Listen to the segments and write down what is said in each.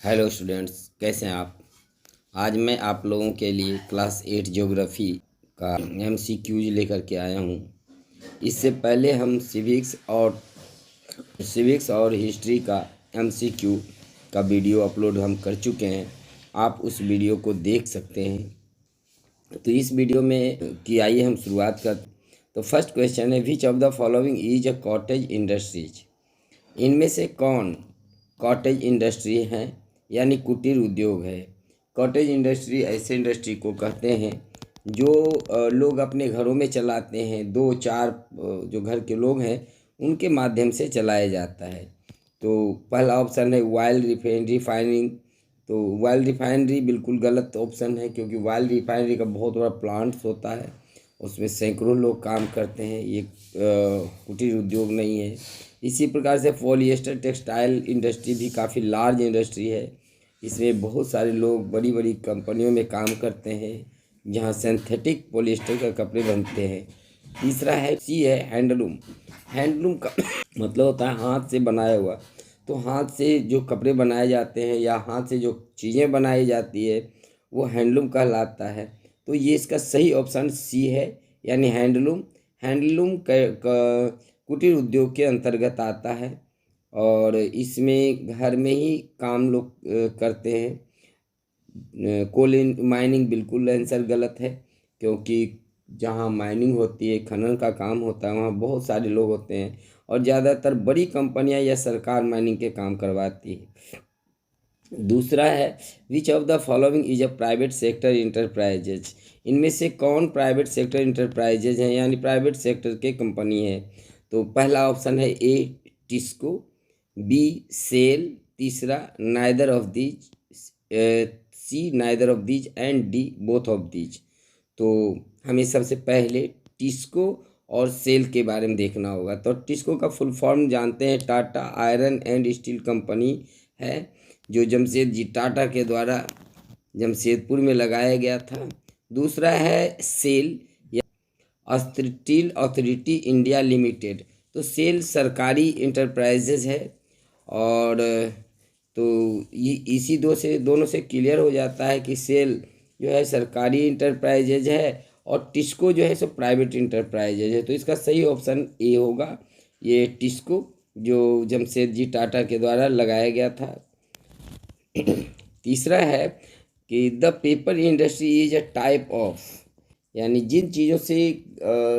Hello students, कैसे हैं आप। आज मैं आप लोगों के लिए क्लास 8 ज्योग्राफी का एमसीक्यूज लेकर के आया हूँ। इससे पहले हम सिविक्स और हिस्ट्री का एमसीक्यू का वीडियो अपलोड हम कर चुके हैं। आप उस वीडियो को देख सकते हैं। तो इस वीडियो में आइए हम शुरुआत कर। तो फर्स्ट क्वेश्चन है, which of the following is a cottage industries. इनमें से कौन कॉटेज इंडस्ट्री है यानी कुटीर उद्योग है। कॉटेज इंडस्ट्री ऐसे इंडस्ट्री को कहते हैं जो लोग अपने घरों में चलाते हैं। दो चार जो घर के लोग हैं उनके माध्यम से चलाया जाता है। तो पहला ऑप्शन है ऑयल रिफाइनिंग। तो ऑयल रिफाइनरी बिल्कुल गलत ऑप्शन है, क्योंकि ऑयल रिफाइनरी का बहुत बड़ा प्लांट्स होता है, उसमें सैकड़ों लोग काम करते हैं। ये कुटीर उद्योग नहीं है। इसी प्रकार से पॉलिएस्टर टेक्सटाइल इंडस्ट्री भी काफ़ी लार्ज इंडस्ट्री है। इसमें बहुत सारे लोग बड़ी बड़ी कंपनियों में काम करते हैं जहां सिंथेटिक पॉलिएस्टर का कपड़े बनते हैं। तीसरा है सी है हैंडलूम। हैंडलूम का मतलब होता है हाथ से बनाया हुआ। तो हाथ से जो कपड़े बनाए जाते हैं या हाथ से जो चीज़ें बनाई जाती है वो हैंडलूम कहलाता है। तो ये इसका सही ऑप्शन सी है, यानी हैंडलूम। हैंडलूम कुटीर उद्योग के अंतर्गत आता है और इसमें घर में ही काम लोग करते हैं। कोल माइनिंग बिल्कुल आंसर गलत है, क्योंकि जहाँ माइनिंग होती है, खनन का काम होता है, वहाँ बहुत सारे लोग होते हैं और ज़्यादातर बड़ी कंपनियां या सरकार माइनिंग के काम करवाती है। दूसरा है, which of the following is a private sector enterprises. इनमें से कौन प्राइवेट सेक्टर इंटरप्राइजेज हैं यानी प्राइवेट सेक्टर के कंपनी है। तो पहला ऑप्शन है ए टिस्को, बी सेल, तीसरा neither of these, C neither of these and D both of these. तो हमें सबसे पहले टिस्को और सेल के बारे में देखना होगा। तो टिस्को का फुल फॉर्म जानते हैं, Tata iron and steel company है, जो जमशेदजी टाटा के द्वारा जमशेदपुर में लगाया गया था। दूसरा है सेल या स्टील अथॉरिटी इंडिया लिमिटेड। तो सेल सरकारी इंटरप्राइजेज है और तो ये इसी दोनों से क्लियर हो जाता है कि सेल जो है सरकारी इंटरप्राइजेज है और टिस्को जो है सो प्राइवेट इंटरप्राइजेज है। तो इसका सही ऑप्शन ए होगा, ये टिस्को जो जमशेदजी टाटा के द्वारा लगाया गया था। तीसरा है कि the paper industry is a type of, यानी जिन चीज़ों से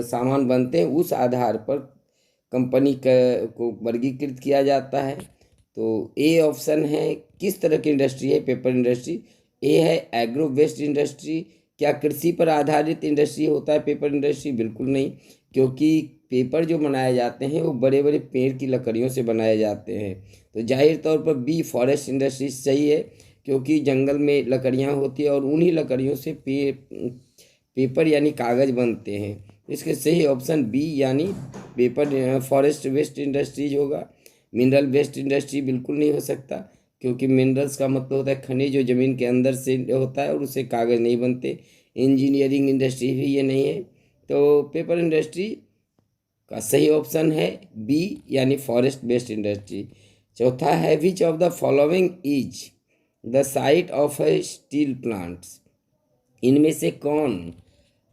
सामान बनते हैं उस आधार पर कंपनी को वर्गीकृत किया जाता है। तो ए ऑप्शन है, किस तरह की इंडस्ट्री है पेपर इंडस्ट्री। ए है एग्रो वेस्ट इंडस्ट्री। क्या कृषि पर आधारित इंडस्ट्री होता है पेपर इंडस्ट्री? बिल्कुल नहीं, क्योंकि पेपर जो बनाए जाते हैं वो बड़े बड़े पेड़ की लकड़ियों से बनाए जाते हैं। तो जाहिर तौर पर बी फॉरेस्ट इंडस्ट्री सही है, क्योंकि जंगल में लकड़ियाँ होती है और उन्हीं लकड़ियों से पेपर यानी कागज़ बनते हैं। इसके सही ऑप्शन बी यानी पेपर फॉरेस्ट वेस्ट इंडस्ट्रीज होगा। मिनरल वेस्ट इंडस्ट्री बिल्कुल नहीं हो सकता, क्योंकि मिनरल्स का मतलब होता है खनिज जो ज़मीन के अंदर से होता है और उससे कागज़ नहीं बनते। इंजीनियरिंग इंडस्ट्री भी ये नहीं है। तो पेपर इंडस्ट्री का सही ऑप्शन है बी यानी फॉरेस्ट बेस्ड इंडस्ट्री। चौथा है, which of the following is the site of A steel plants. इनमें से कौन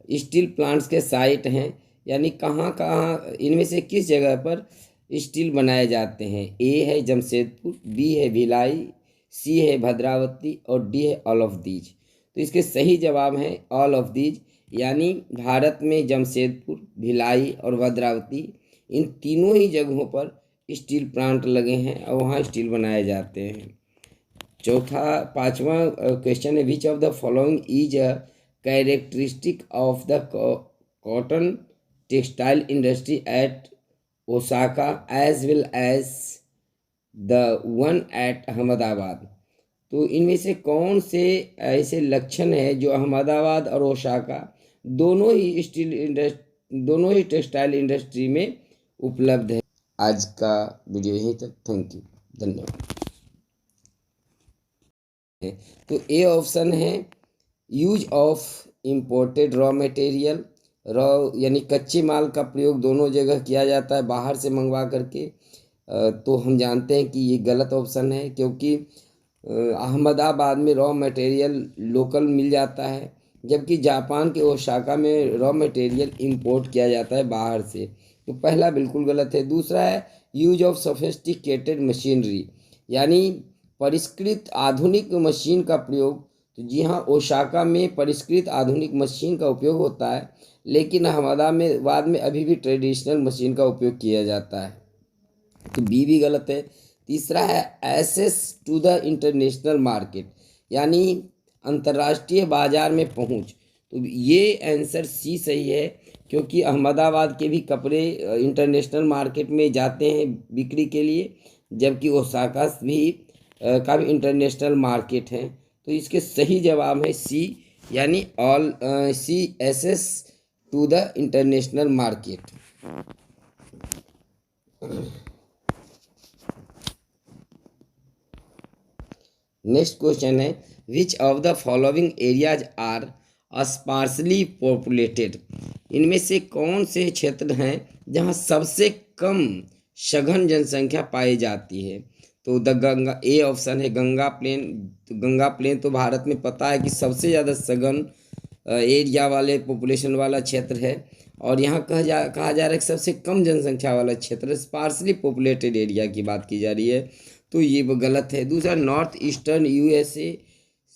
स्टील प्लांट्स के साइट हैं, यानी कहाँ कहाँ इनमें से किस जगह पर स्टील बनाए जाते हैं। ए है जमशेदपुर, बी है भिलाई, सी है भद्रावती और डी है ऑल ऑफ दीज। तो इसके सही जवाब हैं ऑल ऑफ दीज, यानी भारत में जमशेदपुर, भिलाई और भद्रावती इन तीनों ही जगहों पर स्टील प्लांट लगे हैं और वहाँ स्टील बनाए जाते हैं। पांचवा क्वेश्चन है, which of the following is a characteristic of the cotton textile industry at Osaka as well as the one at Ahmedabad. तो इनमें से कौन से ऐसे लक्षण है जो अहमदाबाद और ओसाका दोनों ही टेक्सटाइल इंडस्ट्री में उपलब्ध है। आज का वीडियो यहीं तक। थैंक यू, धन्यवाद। तो ए ऑप्शन है use of imported raw material. Raw यानी कच्चे माल का प्रयोग दोनों जगह किया जाता है, बाहर से मंगवा करके। तो हम जानते हैं कि ये गलत ऑप्शन है, क्योंकि अहमदाबाद में रॉ मटेरियल लोकल मिल जाता है, जबकि जापान के ओसाका में रॉ मटेरियल इंपोर्ट किया जाता है बाहर से। तो पहला बिल्कुल गलत है। दूसरा है यूज ऑफ सोफिस्टिकेटेड मशीनरी, यानी परिष्कृत आधुनिक मशीन का प्रयोग। तो जी हाँ, ओसाका में परिष्कृत आधुनिक मशीन का उपयोग होता है, लेकिन अहमदाबाद में अभी भी ट्रेडिशनल मशीन का उपयोग किया जाता है। तो बी भी गलत है। तीसरा है access to the international market, यानी अंतर्राष्ट्रीय बाजार में पहुंच। तो ये आंसर सी सही है, क्योंकि अहमदाबाद के भी कपड़े इंटरनेशनल मार्केट में जाते हैं बिक्री के लिए, जबकि ओसाका भी का भी इंटरनेशनल मार्केट है। तो इसके सही जवाब है सी, यानी all sea access to the international market. Next question है which of the following areas are sparsely populated. इनमें से कौन से क्षेत्र हैं जहां सबसे कम सघन जनसंख्या पाई जाती है। तो द गंगा, ए ऑप्शन है गंगा प्लेन। तो गंगा प्लेन तो भारत में पता है कि सबसे ज़्यादा सघन एरिया वाले पॉपुलेशन वाला क्षेत्र है, और यहाँ कहा जा रहा है कि सबसे कम जनसंख्या वाला क्षेत्र स्पार्सली पॉपुलेटेड एरिया की बात की जा रही है। तो ये गलत है। दूसरा नॉर्थ ईस्टर्न यूएसए,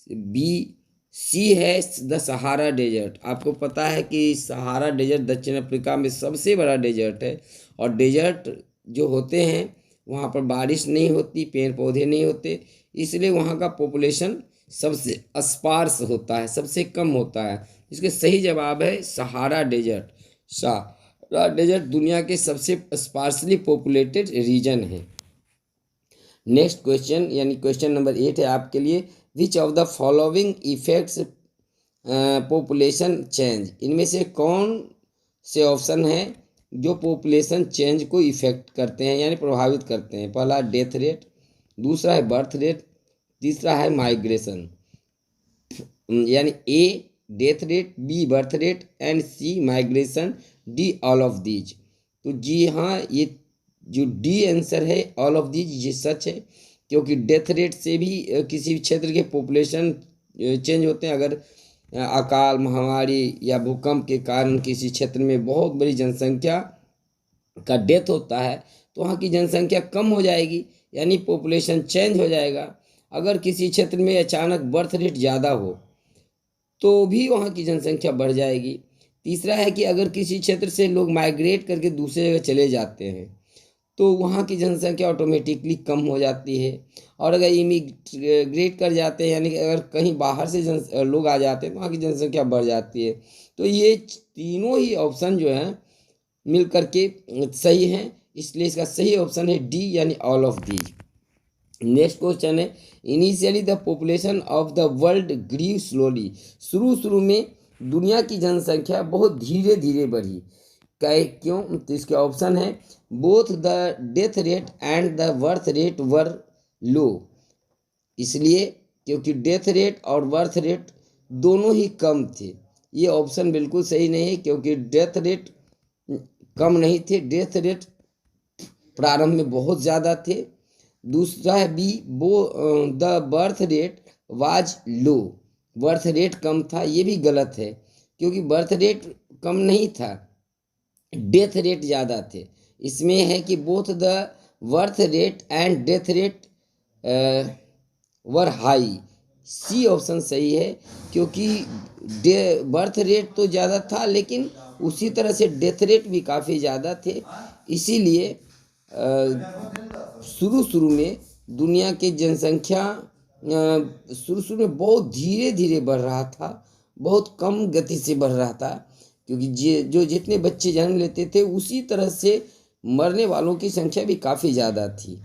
बी। सी है द सहारा डेजर्ट। आपको पता है कि सहारा डेजर्ट दक्षिण अफ्रीका में सबसे बड़ा डेजर्ट है, और डेजर्ट जो होते हैं वहाँ पर बारिश नहीं होती, पेड़ पौधे नहीं होते, इसलिए वहाँ का पॉपुलेशन सबसे स्पार्स होता है, सबसे कम होता है। इसके सही जवाब है सहारा डेजर्ट। सहारा डेजर्ट दुनिया के सबसे स्पार्सली पॉपुलेटेड रीजन है। नेक्स्ट क्वेश्चन यानी क्वेश्चन नंबर 8 है आपके लिए, विच of the following effects population change. इनमें से कौन से ऑप्शन हैं जो पॉपुलेशन चेंज को इफेक्ट करते हैं, यानी प्रभावित करते हैं। पहला डेथ रेट, दूसरा है बर्थ रेट, तीसरा है माइग्रेशन। यानी A death rate, B birth rate and C migration, D all of these. तो जी हाँ, ये जो डी आंसर है ऑल ऑफ दीज ये सच है, क्योंकि डेथ रेट से भी किसी भी क्षेत्र के पॉपुलेशन चेंज होते हैं। अगर अकाल, महामारी या भूकंप के कारण किसी क्षेत्र में बहुत बड़ी जनसंख्या का डेथ होता है, तो वहाँ की जनसंख्या कम हो जाएगी, यानी पॉपुलेशन चेंज हो जाएगा। अगर किसी क्षेत्र में अचानक बर्थ रेट ज़्यादा हो तो भी वहाँ की जनसंख्या बढ़ जाएगी। तीसरा है कि अगर किसी क्षेत्र से लोग माइग्रेट करके दूसरे जगह चले जाते हैं तो वहाँ की जनसंख्या ऑटोमेटिकली कम हो जाती है। और अगर इमिग्रेट कर जाते हैं, यानी कि अगर कहीं बाहर से लोग आ जाते हैं तो वहाँ की जनसंख्या बढ़ जाती है। तो ये तीनों ही ऑप्शन जो हैं मिल करके सही हैं, इसलिए इसका सही ऑप्शन है डी, यानी all of these. Next question है initially the population of the world grew slowly. शुरू में दुनिया की जनसंख्या बहुत धीरे धीरे बढ़ी। क्यों? तो इसके ऑप्शन है both the death rate and the birth rate were low. इसलिए क्योंकि डेथ रेट और बर्थ रेट दोनों ही कम थे। ये ऑप्शन बिल्कुल सही नहीं है, क्योंकि डेथ रेट कम नहीं थे, डेथ रेट प्रारंभ में बहुत ज़्यादा थे। दूसरा है B, the birth rate was low, birth rate कम था। ये भी गलत है, क्योंकि बर्थ रेट कम नहीं था, डेथ रेट ज़्यादा थे। इसमें है कि both the birth rate and death rate were high. C option सही है, क्योंकि बर्थ रेट तो ज़्यादा था, लेकिन उसी तरह से डेथ रेट भी काफ़ी ज़्यादा थे। इसीलिए शुरू में दुनिया की जनसंख्या शुरू में बहुत धीरे धीरे बढ़ रहा था, बहुत कम गति से बढ़ रहा था, क्योंकि जो जितने बच्चे जन्म लेते थे उसी तरह से मरने वालों की संख्या भी काफ़ी ज़्यादा थी।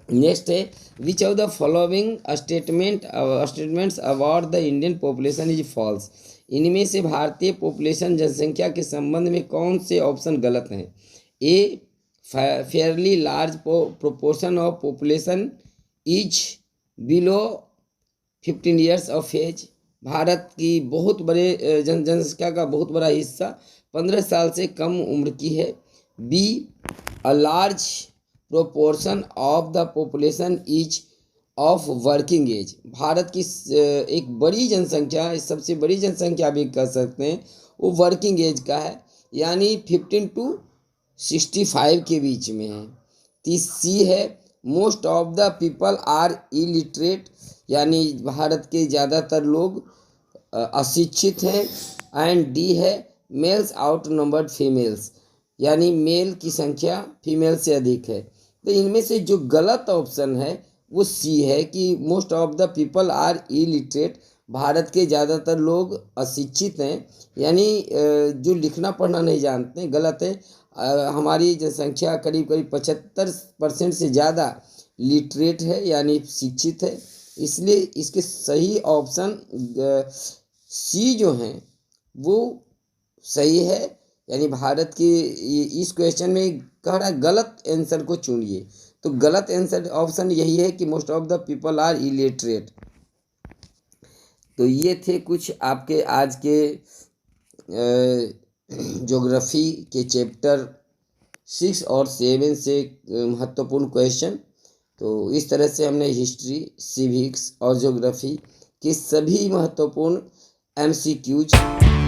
नेक्स्ट है which of the following statements about the Indian population is false. इनमें से भारतीय पॉपुलेशन जनसंख्या के संबंध में कौन से ऑप्शन गलत हैं। A fairly large proportion of population is below 15 years of age. Bharat की बहुत बड़े जनसंख्या का बहुत बड़ा हिस्सा 15 साल से कम उम्र की है। B a large proportion of the population is of working age, Bharat की एक बड़ी जनसंख्या, सबसे बड़ी जनसंख्या भी कह सकते हैं, वो वर्किंग एज का है, यानी 15 टू 65 के बीच में है। तीस सी है, most of the people are illiterate, यानी भारत के ज़्यादातर लोग अशिक्षित हैं। एंड डी है, मेल्स आउट नंबर्ड फीमेल्स, यानी मेल की संख्या फीमेल से अधिक है। तो इनमें से जो गलत ऑप्शन है वो सी है कि most of the people are illiterate, भारत के ज़्यादातर लोग अशिक्षित हैं, यानी जो लिखना पढ़ना नहीं जानते हैं, गलत है। हमारी जनसंख्या करीब करीब 75% से ज़्यादा लिटरेट है, यानी शिक्षित है, इसलिए इसके सही ऑप्शन सी जो हैं वो सही है। यानी भारत के इस क्वेश्चन में कह रहा है गलत आंसर को चुनिए, तो गलत आंसर ऑप्शन यही है कि most of the people are illiterate. तो ये थे कुछ आपके आज के ज्योग्राफी के चैप्टर 6 और 7 से महत्वपूर्ण क्वेश्चन। तो इस तरह से हमने हिस्ट्री, सिविक्स और ज्योग्राफी के सभी महत्वपूर्ण MCQs